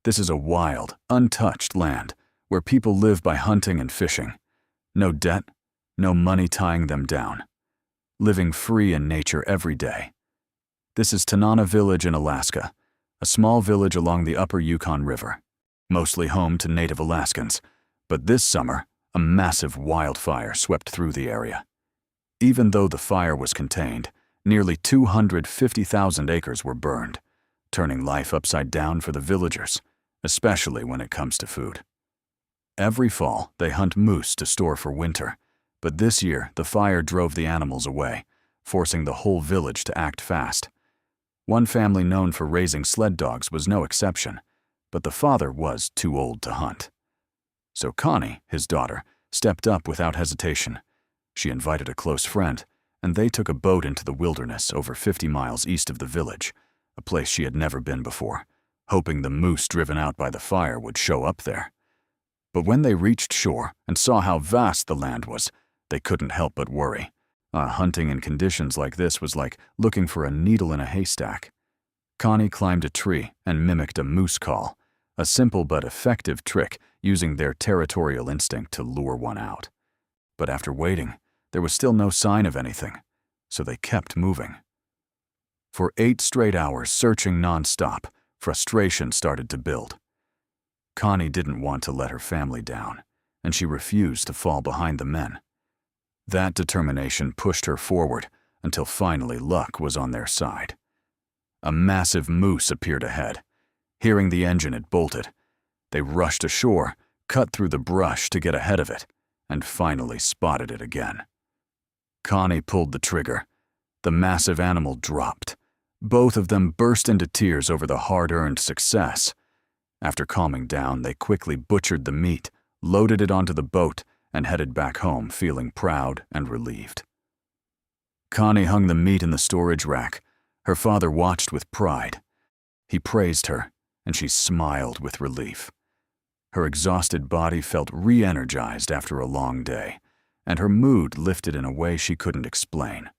This is a wild, untouched land where people live by hunting and fishing. No debt, no money tying them down. Living free in nature every day. This is Tanana Village in Alaska, a small village along the upper Yukon River, mostly home to Native Alaskans, but this summer, a massive wildfire swept through the area. Even though the fire was contained, nearly 250,000 acres were burned, turning life upside down for the villagers, especially when it comes to food. Every fall, they hunt moose to store for winter, but this year the fire drove the animals away, forcing the whole village to act fast. One family known for raising sled dogs was no exception, but the father was too old to hunt. So Connie, his daughter, stepped up without hesitation. She invited a close friend, and they took a boat into the wilderness over 50 miles east of the village, a place she had never been before, hoping the moose driven out by the fire would show up there. But when they reached shore and saw how vast the land was, they couldn't help but worry. Hunting in conditions like this was like looking for a needle in a haystack. Connie climbed a tree and mimicked a moose call, a simple but effective trick using their territorial instinct to lure one out. But after waiting, there was still no sign of anything, so they kept moving. For 8 straight hours searching non-stop, frustration started to build. Connie didn't want to let her family down, and she refused to fall behind the men. That determination pushed her forward until finally luck was on their side. A massive moose appeared ahead. Hearing the engine, it bolted. They rushed ashore, cut through the brush to get ahead of it, and finally spotted it again. Connie pulled the trigger. The massive animal dropped. Both of them burst into tears over the hard-earned success. After calming down, they quickly butchered the meat, loaded it onto the boat, and headed back home feeling proud and relieved. Connie hung the meat in the storage rack. Her father watched with pride. He praised her, and she smiled with relief. Her exhausted body felt re-energized after a long day, and her mood lifted in a way she couldn't explain.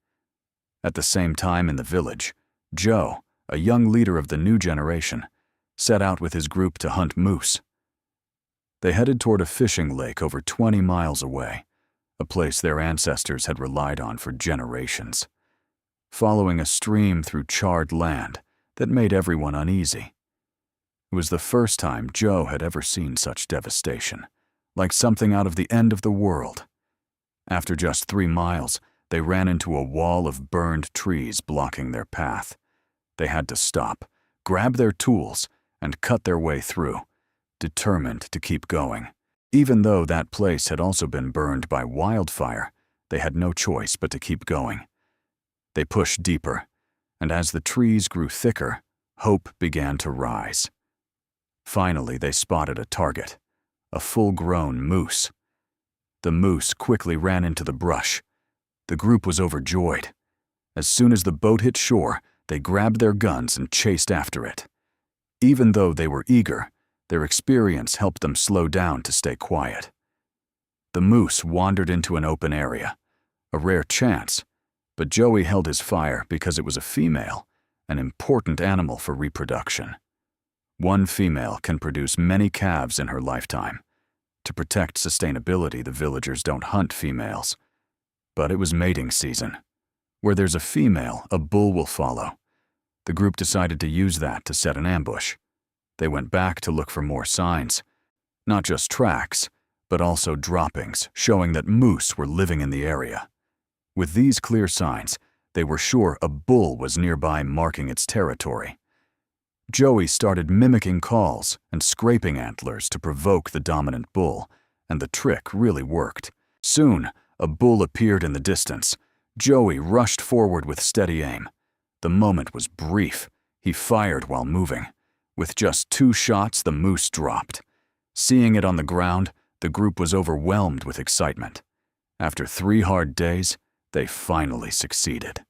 At the same time in the village, Joe, a young leader of the new generation, set out with his group to hunt moose. They headed toward a fishing lake over 20 miles away, a place their ancestors had relied on for generations, following a stream through charred land that made everyone uneasy. It was the first time Joe had ever seen such devastation, like something out of the end of the world. After just 3 miles, they ran into a wall of burned trees blocking their path. They had to stop, grab their tools, and cut their way through, determined to keep going. Even though that place had also been burned by wildfire, they had no choice but to keep going. They pushed deeper, and as the trees grew thicker, hope began to rise. Finally, they spotted a target, a full-grown moose. The moose quickly ran into the brush. The group was overjoyed. As soon as the boat hit shore, they grabbed their guns and chased after it. Even though they were eager, their experience helped them slow down to stay quiet. The moose wandered into an open area, a rare chance, but Joey held his fire because it was a female, an important animal for reproduction. One female can produce many calves in her lifetime. To protect sustainability, the villagers don't hunt females. But it was mating season. Where there's a female, a bull will follow. The group decided to use that to set an ambush. They went back to look for more signs. Not just tracks, but also droppings showing that moose were living in the area. With these clear signs, they were sure a bull was nearby marking its territory. Joey started mimicking calls and scraping antlers to provoke the dominant bull, and the trick really worked. Soon, a bull appeared in the distance. Joey rushed forward with steady aim. The moment was brief. He fired while moving. With just 2 shots, the moose dropped. Seeing it on the ground, the group was overwhelmed with excitement. After 3 hard days, they finally succeeded.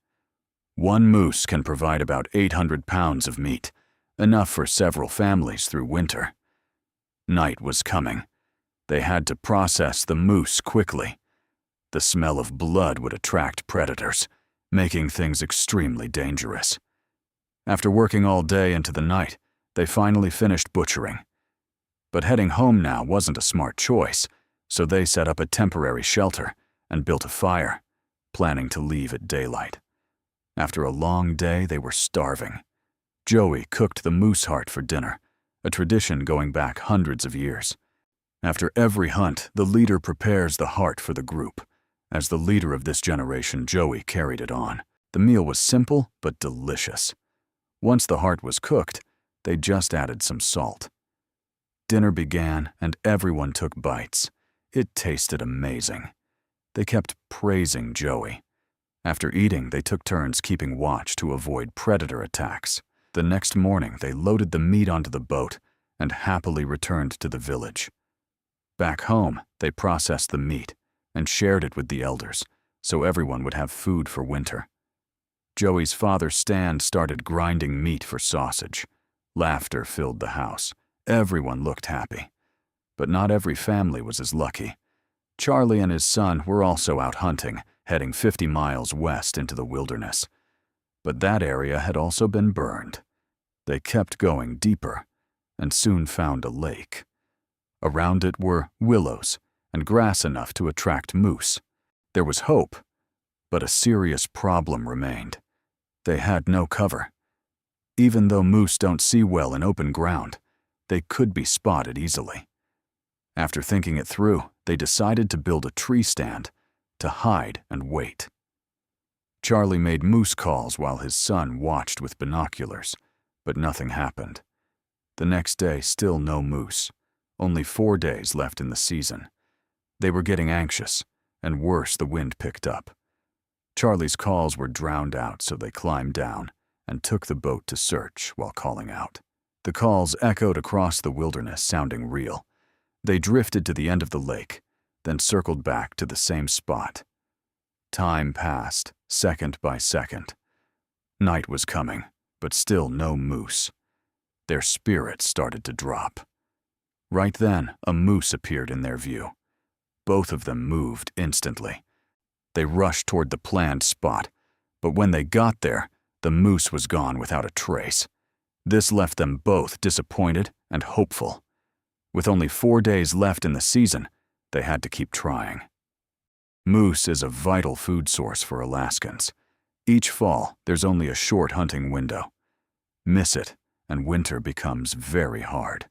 One moose can provide about 800 pounds of meat, enough for several families through winter. Night was coming. They had to process the moose quickly. The smell of blood would attract predators, making things extremely dangerous. After working all day into the night, they finally finished butchering. But heading home now wasn't a smart choice, so they set up a temporary shelter and built a fire, planning to leave at daylight. After a long day, they were starving. Joey cooked the moose heart for dinner, a tradition going back hundreds of years. After every hunt, the leader prepares the heart for the group. As the leader of this generation, Joey carried it on. The meal was simple but delicious. Once the heart was cooked, they just added some salt. Dinner began and everyone took bites. It tasted amazing. They kept praising Joey. After eating, they took turns keeping watch to avoid predator attacks. The next morning, they loaded the meat onto the boat and happily returned to the village. Back home, they processed the meat and shared it with the elders, so everyone would have food for winter. Joey's father Stan started grinding meat for sausage. Laughter filled the house. Everyone looked happy. But not every family was as lucky. Charlie and his son were also out hunting, heading 50 miles west into the wilderness. But that area had also been burned. They kept going deeper and soon found a lake. Around it were willows and grass enough to attract moose. There was hope, but a serious problem remained. They had no cover. Even though moose don't see well in open ground, they could be spotted easily. After thinking it through, they decided to build a tree stand to hide and wait. Charlie made moose calls while his son watched with binoculars, but nothing happened. The next day, still no moose. Only 4 days left in the season. They were getting anxious, and worse, the wind picked up. Charlie's calls were drowned out, so they climbed down and took the boat to search while calling out. The calls echoed across the wilderness, sounding real. They drifted to the end of the lake, then circled back to the same spot. Time passed, second by second. Night was coming, but still no moose. Their spirits started to drop. Right then, a moose appeared in their view. Both of them moved instantly. They rushed toward the planned spot, but when they got there, the moose was gone without a trace. This left them both disappointed and hopeful. With only 4 days left in the season, they had to keep trying. Moose is a vital food source for Alaskans. Each fall, there's only a short hunting window. Miss it, and winter becomes very hard.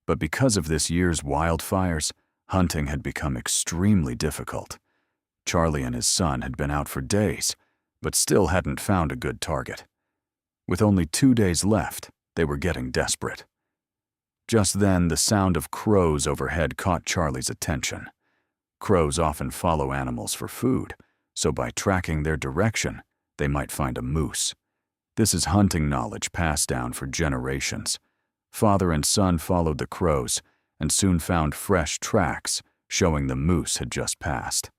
But because of this year's wildfires, hunting had become extremely difficult. Charlie and his son had been out for days, but still hadn't found a good target. With only 2 days left, they were getting desperate. Just then, the sound of crows overhead caught Charlie's attention. Crows often follow animals for food, so by tracking their direction, they might find a moose. This is hunting knowledge passed down for generations. Father and son followed the crows and soon found fresh tracks showing the moose had just passed.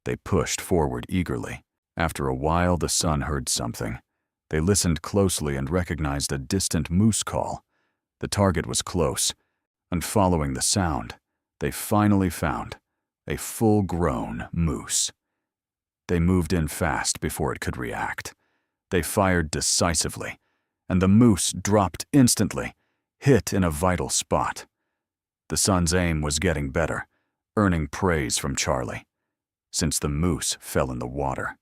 They pushed forward eagerly. After a while, the son heard something. They listened closely and recognized a distant moose call. The target was close, and following the sound, they finally found a full-grown moose. They moved in fast before it could react. They fired decisively, and the moose dropped instantly, hit in a vital spot. The son's aim was getting better, earning praise from Charlie, since the moose fell in the water.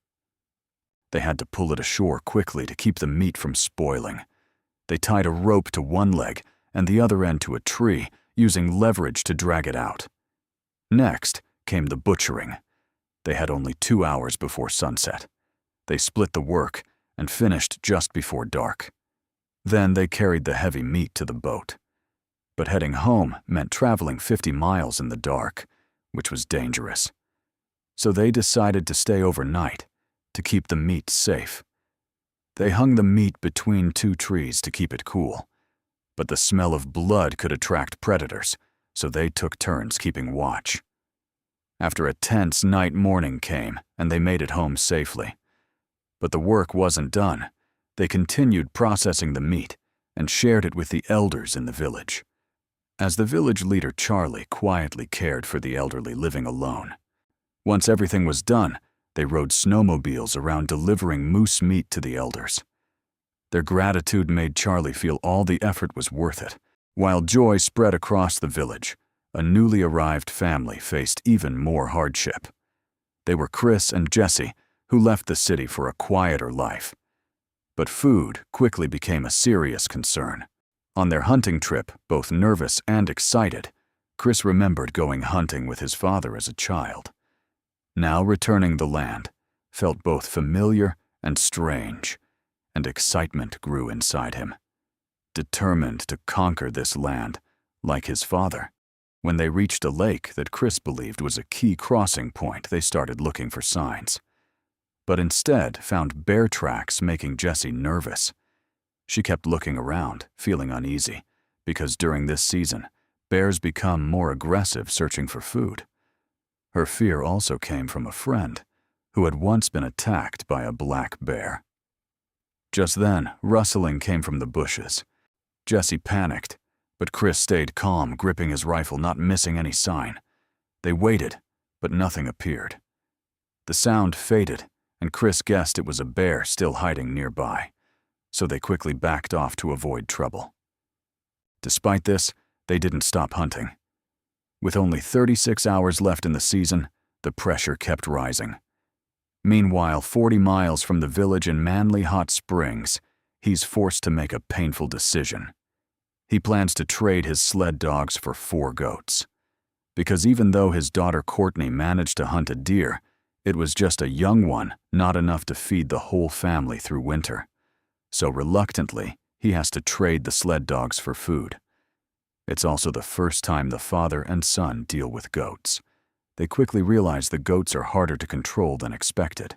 They had to pull it ashore quickly to keep the meat from spoiling. They tied a rope to one leg and the other end to a tree, using leverage to drag it out. Next came the butchering. They had only 2 hours before sunset. They split the work and finished just before dark. Then they carried the heavy meat to the boat. But heading home meant traveling 50 miles in the dark, which was dangerous. So they decided to stay overnight to keep the meat safe. They hung the meat between 2 trees to keep it cool. But the smell of blood could attract predators, so they took turns keeping watch. After a tense night, morning came, and they made it home safely. But the work wasn't done. They continued processing the meat and shared it with the elders in the village. As the village leader, Charlie quietly cared for the elderly living alone. Once everything was done, they rode snowmobiles around delivering moose meat to the elders. Their gratitude made Charlie feel all the effort was worth it. While joy spread across the village, a newly arrived family faced even more hardship. They were Chris and Jesse, who left the city for a quieter life. But food quickly became a serious concern. On their hunting trip, both nervous and excited, Chris remembered going hunting with his father as a child. Now returning the land felt both familiar and strange, and excitement grew inside him. Determined to conquer this land, like his father. When they reached a lake that Chris believed was a key crossing point, they started looking for signs. But instead found bear tracks, making Jessie nervous. She kept looking around, feeling uneasy, because during this season, bears become more aggressive searching for food. Her fear also came from a friend who had once been attacked by a black bear. Just then, rustling came from the bushes. Jessie panicked, but Chris stayed calm, gripping his rifle, not missing any sign. They waited, but nothing appeared. The sound faded, and Chris guessed it was a bear still hiding nearby, so they quickly backed off to avoid trouble. Despite this, they didn't stop hunting. With only 36 hours left in the season, the pressure kept rising. Meanwhile, 40 miles from the village in Manly Hot Springs, he's forced to make a painful decision. He plans to trade his sled dogs for 4 goats. Because even though his daughter Courtney managed to hunt a deer, it was just a young one, not enough to feed the whole family through winter. So reluctantly, he has to trade the sled dogs for food. It's also the first time the father and son deal with goats. They quickly realize the goats are harder to control than expected.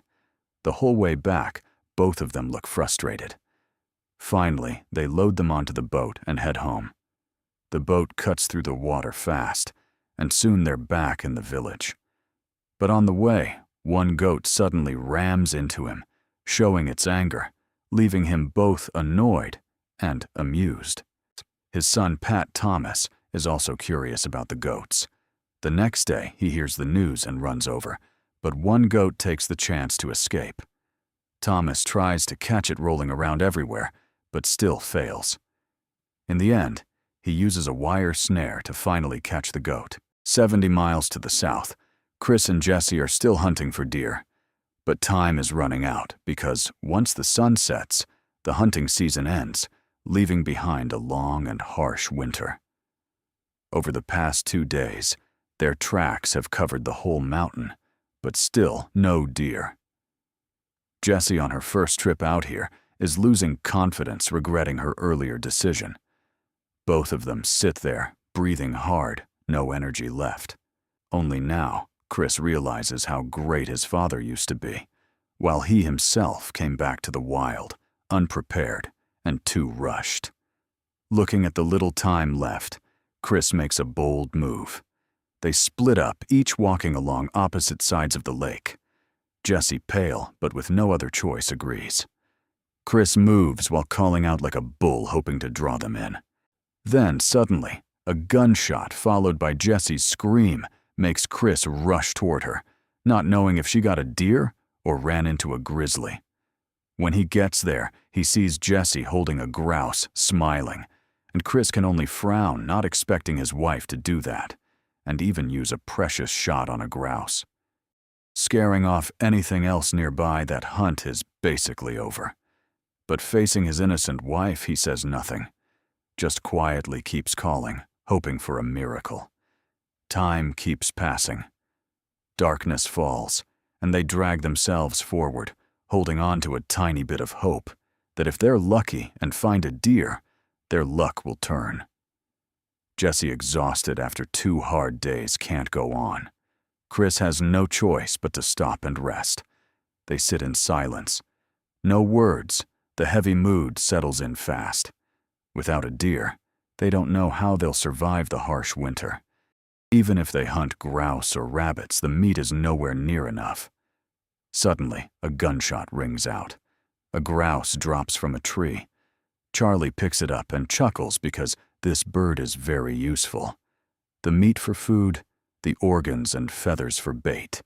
The whole way back, both of them look frustrated. Finally, they load them onto the boat and head home. The boat cuts through the water fast, and soon they're back in the village. But on the way, one goat suddenly rams into him, showing its anger, leaving him both annoyed and amused. His son, Pat Thomas, is also curious about the goats. The next day, he hears the news and runs over, but one goat takes the chance to escape. Thomas tries to catch it rolling around everywhere, but still fails. In the end, he uses a wire snare to finally catch the goat. 70 miles to the south, Chris and Jessie are still hunting for deer. But time is running out because once the sun sets, the hunting season ends, leaving behind a long and harsh winter. Over the past 2 days, their tracks have covered the whole mountain, but still no deer. Jessie, on her first trip out here, is losing confidence, regretting her earlier decision. Both of them sit there, breathing hard, no energy left. Only now, Chris realizes how great his father used to be, while he himself came back to the wild, unprepared and too rushed. Looking at the little time left, Chris makes a bold move. They split up, each walking along opposite sides of the lake. Jessie, pale but with no other choice, agrees. Chris moves while calling out like a bull, hoping to draw them in. Then, suddenly, a gunshot followed by Jessie's scream makes Chris rush toward her, not knowing if she got a deer or ran into a grizzly. When he gets there, he sees Jessie holding a grouse, smiling, and Chris can only frown, not expecting his wife to do that, and even use a precious shot on a grouse. Scaring off anything else nearby, that hunt is basically over. But facing his innocent wife, he says nothing, just quietly keeps calling, hoping for a miracle. Time keeps passing. Darkness falls, and they drag themselves forward, holding on to a tiny bit of hope that if they're lucky and find a deer, their luck will turn. Jessie, exhausted after 2 hard days, can't go on. Chris has no choice but to stop and rest. They sit in silence. No words. The heavy mood settles in fast. Without a deer, they don't know how they'll survive the harsh winter. Even if they hunt grouse or rabbits, the meat is nowhere near enough. Suddenly, a gunshot rings out. A grouse drops from a tree. Charlie picks it up and chuckles because this bird is very useful. The meat for food, the organs and feathers for bait.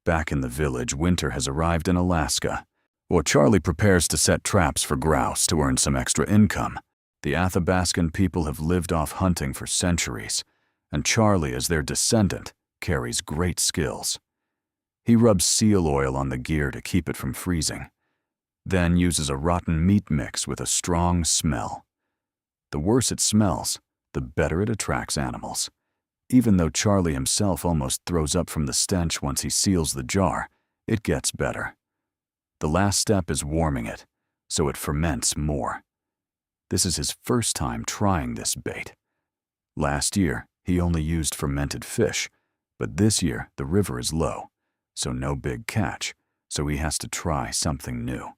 Back in the village, winter has arrived in Alaska. Or Charlie prepares to set traps for grouse to earn some extra income. The Athabascan people have lived off hunting for centuries, and Charlie, as their descendant, carries great skills. He rubs seal oil on the gear to keep it from freezing, then uses a rotten meat mix with a strong smell. The worse it smells, the better it attracts animals. Even though Charlie himself almost throws up from the stench once he seals the jar, it gets better. The last step is warming it, so it ferments more. This is his first time trying this bait. Last year, he only used fermented fish, but this year the river is low, so no big catch, so he has to try something new.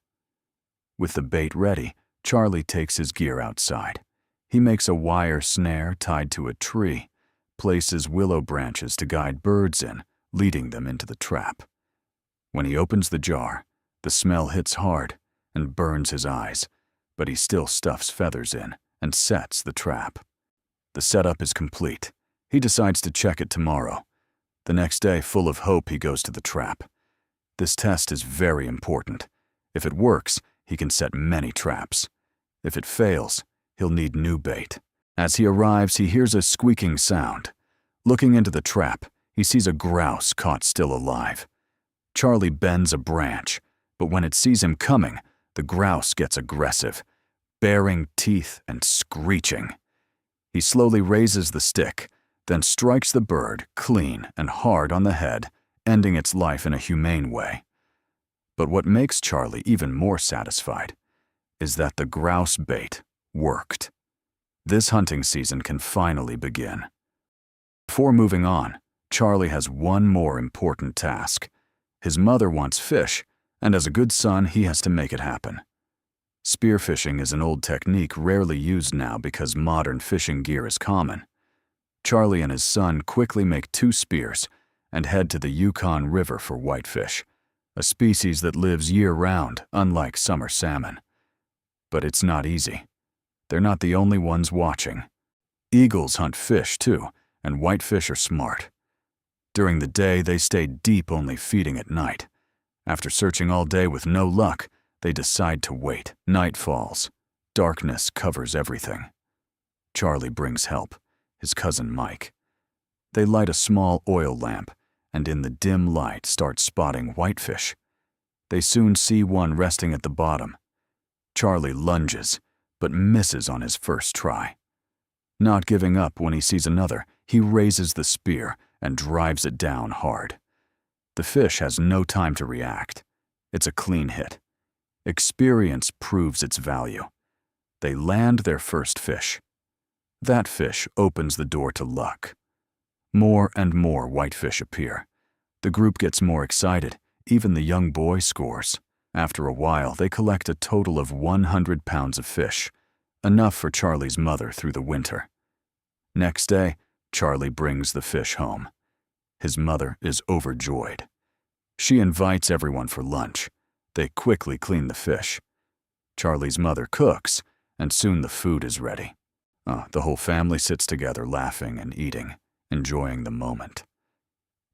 With the bait ready, Charlie takes his gear outside. He makes a wire snare tied to a tree, places willow branches to guide birds in, leading them into the trap. When he opens the jar, the smell hits hard and burns his eyes, but he still stuffs feathers in and sets the trap. The setup is complete. He decides to check it tomorrow. The next day, full of hope, he goes to the trap. This test is very important. If it works, he can set many traps. If it fails, he'll need new bait. As he arrives, he hears a squeaking sound. Looking into the trap, he sees a grouse caught still alive. Charlie bends a branch, but when it sees him coming, the grouse gets aggressive, baring teeth and screeching. He slowly raises the stick, then strikes the bird clean and hard on the head, ending its life in a humane way. But what makes Charlie even more satisfied is that the grouse bait worked. This hunting season can finally begin. Before moving on, Charlie has one more important task. His mother wants fish, and as a good son, he has to make it happen. Spearfishing is an old technique rarely used now because modern fishing gear is common. Charlie and his son quickly make 2 spears and head to the Yukon River for whitefish, a species that lives year-round, unlike summer salmon. But it's not easy. They're not the only ones watching. Eagles hunt fish too, and whitefish are smart. During the day, they stay deep, only feeding at night. After searching all day with no luck, they decide to wait. Night falls. Darkness covers everything. Charlie brings help, his cousin Mike. They light a small oil lamp, and in the dim light start spotting whitefish. They soon see one resting at the bottom. Charlie lunges, but misses on his first try. Not giving up when he sees another, he raises the spear and drives it down hard. The fish has no time to react. It's a clean hit. Experience proves its value. They land their first fish. That fish opens the door to luck. More and more whitefish appear. The group gets more excited. Even the young boy scores. After a while, they collect a total of 100 pounds of fish, enough for Charlie's mother through the winter. Next day, Charlie brings the fish home. His mother is overjoyed. She invites everyone for lunch. They quickly clean the fish. Charlie's mother cooks, and soon the food is ready. The whole family sits together laughing and eating, enjoying the moment.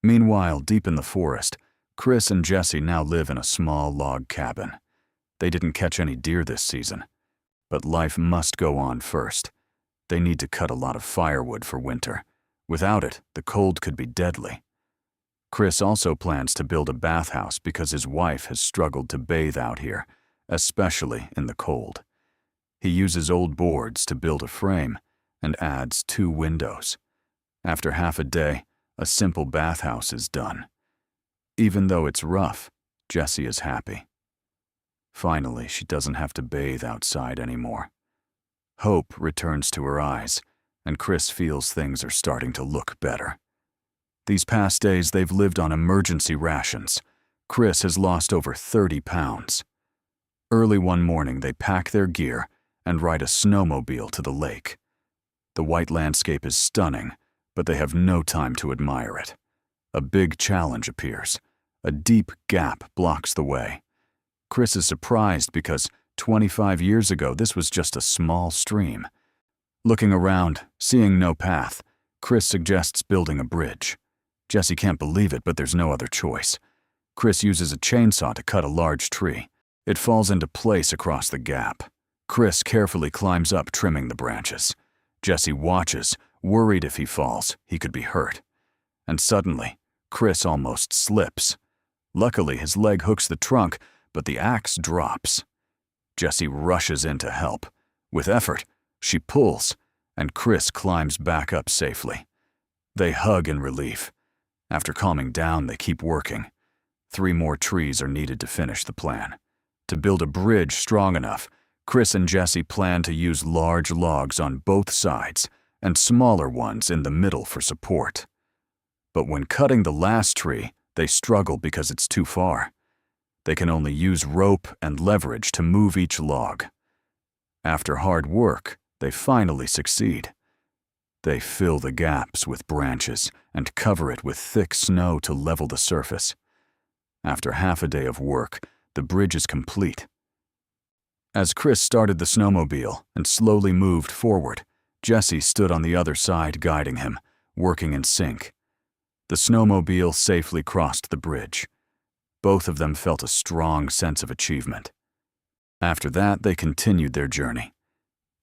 Meanwhile, deep in the forest, Chris and Jesse now live in a small log cabin. They didn't catch any deer this season, but life must go on first. They need to cut a lot of firewood for winter. Without it, the cold could be deadly. Chris also plans to build a bathhouse because his wife has struggled to bathe out here, especially in the cold. He uses old boards to build a frame and adds 2 windows. After half a day, a simple bathhouse is done. Even though it's rough, Jessie is happy. Finally, she doesn't have to bathe outside anymore. Hope returns to her eyes, and Chris feels things are starting to look better. These past days, they've lived on emergency rations. Chris has lost over 30 pounds. Early one morning, they pack their gear and ride a snowmobile to the lake. The white landscape is stunning, but they have no time to admire it. A big challenge appears. A deep gap blocks the way. Chris is surprised because 25 years ago, this was just a small stream. Looking around, seeing no path, Chris suggests building a bridge. Jesse can't believe it, but there's no other choice. Chris uses a chainsaw to cut a large tree. It falls into place across the gap. Chris carefully climbs up, trimming the branches. Jesse watches, worried if he falls, he could be hurt. And suddenly, Chris almost slips. Luckily, his leg hooks the trunk, but the axe drops. Jesse rushes in to help. With effort, she pulls, and Chris climbs back up safely. They hug in relief. After calming down, they keep working. 3 more trees are needed to finish the plan. To build a bridge strong enough, Chris and Jesse plan to use large logs on both sides and smaller ones in the middle for support. But when cutting the last tree, they struggle because it's too far. They can only use rope and leverage to move each log. After hard work, they finally succeed. They fill the gaps with branches and cover it with thick snow to level the surface. After half a day of work, the bridge is complete. As Chris started the snowmobile and slowly moved forward, Jesse stood on the other side guiding him, working in sync. The snowmobile safely crossed the bridge. Both of them felt a strong sense of achievement. After that, they continued their journey.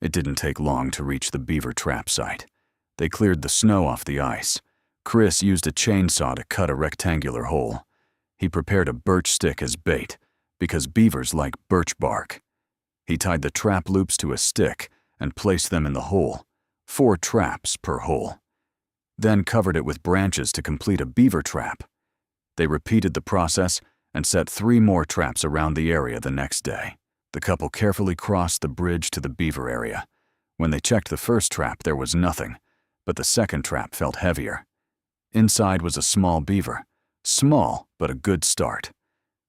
It didn't take long to reach the beaver trap site. They cleared the snow off the ice. Chris used a chainsaw to cut a rectangular hole. He prepared a birch stick as bait, because beavers like birch bark. He tied the trap loops to a stick and placed them in the hole, 4 traps per hole. Then covered it with branches to complete a beaver trap. They repeated the process and set 3 more traps around the area the next day. The couple carefully crossed the bridge to the beaver area. When they checked the first trap, there was nothing, but the second trap felt heavier. Inside was a small beaver. Small, but a good start.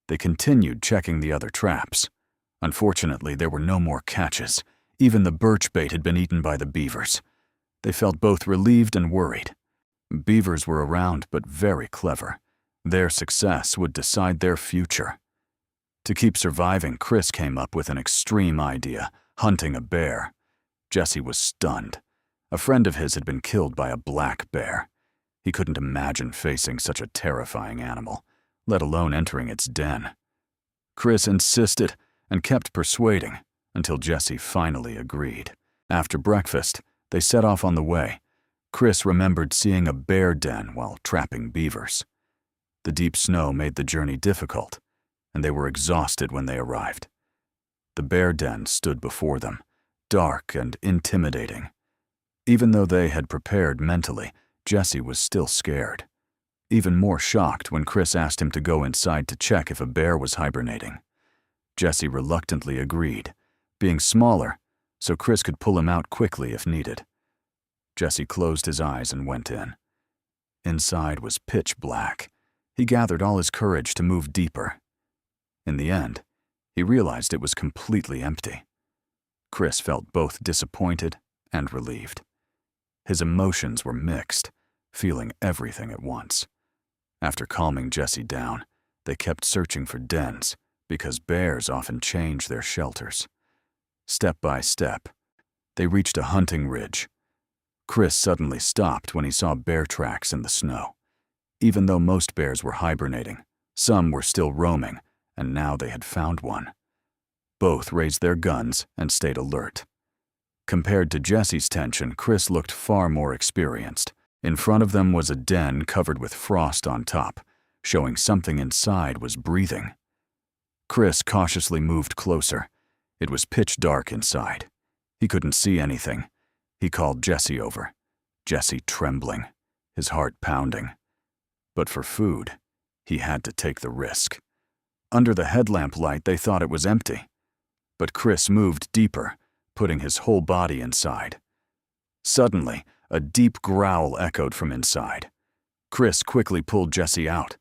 They continued checking the other traps. Unfortunately, there were no more catches. Even the birch bait had been eaten by the beavers. They felt both relieved and worried. Beavers were around, but very clever. Their success would decide their future. To keep surviving, Chris came up with an extreme idea, hunting a bear. Jesse was stunned. A friend of his had been killed by a black bear. He couldn't imagine facing such a terrifying animal, let alone entering its den. Chris insisted and kept persuading until Jesse finally agreed. After breakfast, they set off on the way. Chris remembered seeing a bear den while trapping beavers. The deep snow made the journey difficult, and they were exhausted when they arrived. The bear den stood before them, dark and intimidating. Even though they had prepared mentally, Jesse was still scared. Even more shocked when Chris asked him to go inside to check if a bear was hibernating. Jesse reluctantly agreed, being smaller, so Chris could pull him out quickly if needed. Jesse closed his eyes and went in. Inside was pitch black. He gathered all his courage to move deeper. In the end, he realized it was completely empty. Chris felt both disappointed and relieved. His emotions were mixed, feeling everything at once. After calming Jesse down, they kept searching for dens, because bears often change their shelters. Step by step, they reached a hunting ridge. Chris suddenly stopped when he saw bear tracks in the snow. Even though most bears were hibernating, some were still roaming, and now they had found one. Both raised their guns and stayed alert. Compared to Jesse's tension, Chris looked far more experienced. In front of them was a den covered with frost on top, showing something inside was breathing. Chris cautiously moved closer. It was pitch dark inside. He couldn't see anything. He called Jesse over. Jesse trembling, his heart pounding. But for food, he had to take the risk. Under the headlamp light, they thought it was empty. But Chris moved deeper, putting his whole body inside. Suddenly, a deep growl echoed from inside. Chris quickly pulled Jesse out.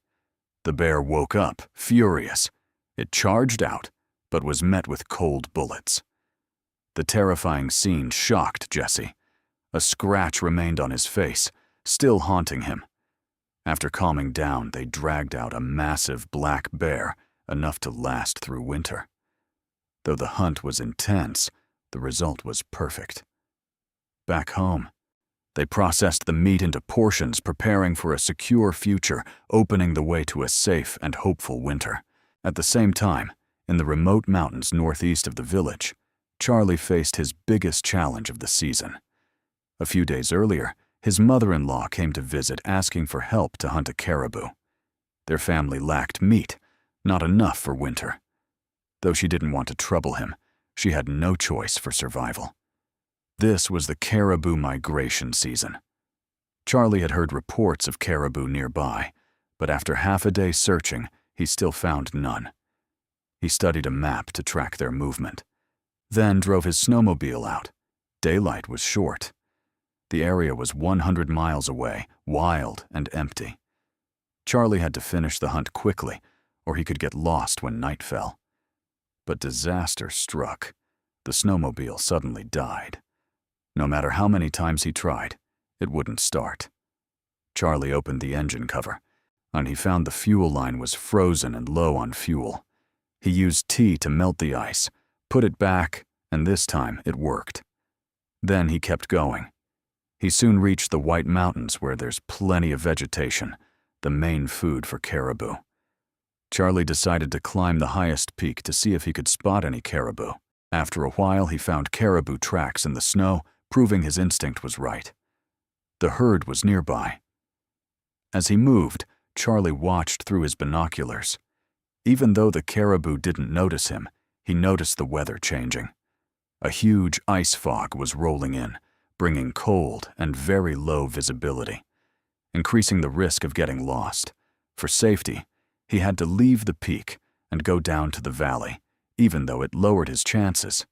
The bear woke up, furious. It charged out, but was met with cold bullets. The terrifying scene shocked Jesse. A scratch remained on his face, still haunting him. After calming down, they dragged out a massive black bear, enough to last through winter. Though the hunt was intense, the result was perfect. Back home, they processed the meat into portions, preparing for a secure future, opening the way to a safe and hopeful winter. At the same time, in the remote mountains northeast of the village, Charlie faced his biggest challenge of the season. A few days earlier, his mother-in-law came to visit asking for help to hunt a caribou. Their family lacked meat, not enough for winter. Though she didn't want to trouble him, she had no choice for survival. This was the caribou migration season. Charlie had heard reports of caribou nearby, but after half a day searching, he still found none. He studied a map to track their movement, then drove his snowmobile out. Daylight was short. The area was 100 miles away, wild and empty. Charlie had to finish the hunt quickly, or he could get lost when night fell. But disaster struck. The snowmobile suddenly died. No matter how many times he tried, it wouldn't start. Charlie opened the engine cover, and he found the fuel line was frozen and low on fuel. He used tea to melt the ice, put it back, and this time it worked. Then he kept going. He soon reached the White Mountains where there's plenty of vegetation, the main food for caribou. Charlie decided to climb the highest peak to see if he could spot any caribou. After a while, he found caribou tracks in the snow, proving his instinct was right. The herd was nearby. As he moved, Charlie watched through his binoculars. Even though the caribou didn't notice him, he noticed the weather changing. A huge ice fog was rolling in, bringing cold and very low visibility, increasing the risk of getting lost. For safety, he had to leave the peak and go down to the valley, even though it lowered his chances.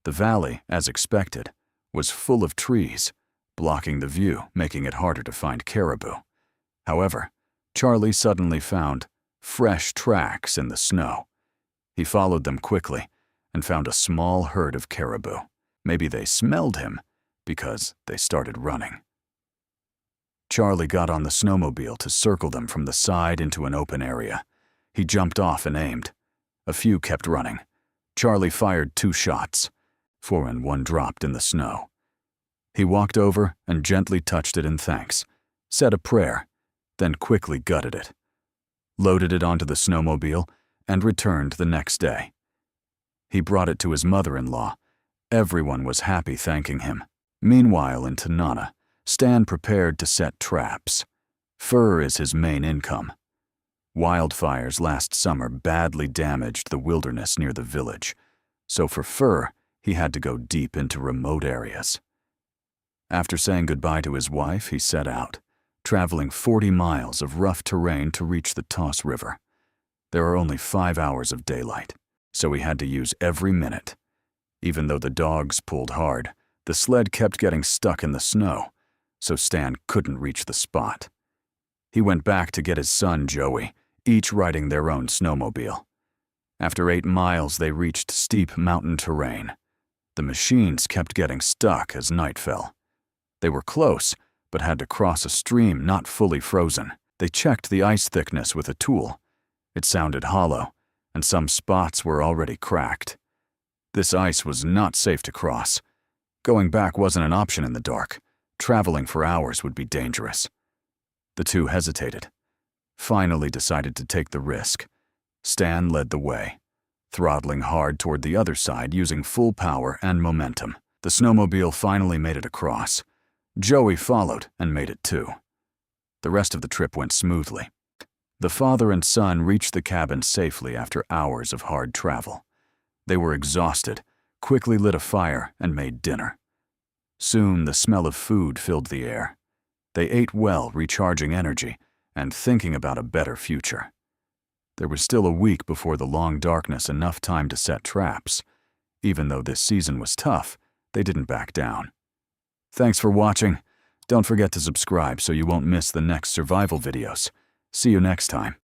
The valley, as expected, was full of trees, blocking the view, making it harder to find caribou. However, Charlie suddenly found fresh tracks in the snow. He followed them quickly and found a small herd of caribou. Maybe they smelled him because they started running. Charlie got on the snowmobile to circle them from the side into an open area. He jumped off and aimed. A few kept running. Charlie fired 2 shots. 4 and 1 dropped in the snow. He walked over and gently touched it in thanks, said a prayer, then quickly gutted it, loaded it onto the snowmobile, and returned the next day. He brought it to his mother-in-law. Everyone was happy thanking him. Meanwhile, in Tanana, Stan prepared to set traps. Fur is his main income. Wildfires last summer badly damaged the wilderness near the village, so for fur, he had to go deep into remote areas. After saying goodbye to his wife, he set out, traveling 40 miles of rough terrain to reach the Toss River. There are only 5 hours of daylight, so he had to use every minute. Even though the dogs pulled hard, the sled kept getting stuck in the snow, so Stan couldn't reach the spot. He went back to get his son Joey, each riding their own snowmobile. After 8 miles, they reached steep mountain terrain. The machines kept getting stuck as night fell. They were close, but had to cross a stream not fully frozen. They checked the ice thickness with a tool. It sounded hollow, and some spots were already cracked. This ice was not safe to cross. Going back wasn't an option in the dark. Traveling for hours would be dangerous. The two hesitated, finally decided to take the risk. Stan led the way, throttling hard toward the other side using full power and momentum. The snowmobile finally made it across. Joey followed and made it too. The rest of the trip went smoothly. The father and son reached the cabin safely after hours of hard travel. They were exhausted, quickly lit a fire, and made dinner. Soon the smell of food filled the air. They ate well, recharging energy and thinking about a better future. There was still a week before the long darkness, enough time to set traps. Even though this season was tough, they didn't back down. Thanks for watching. Don't forget to subscribe so you won't miss the next survival videos. See you next time.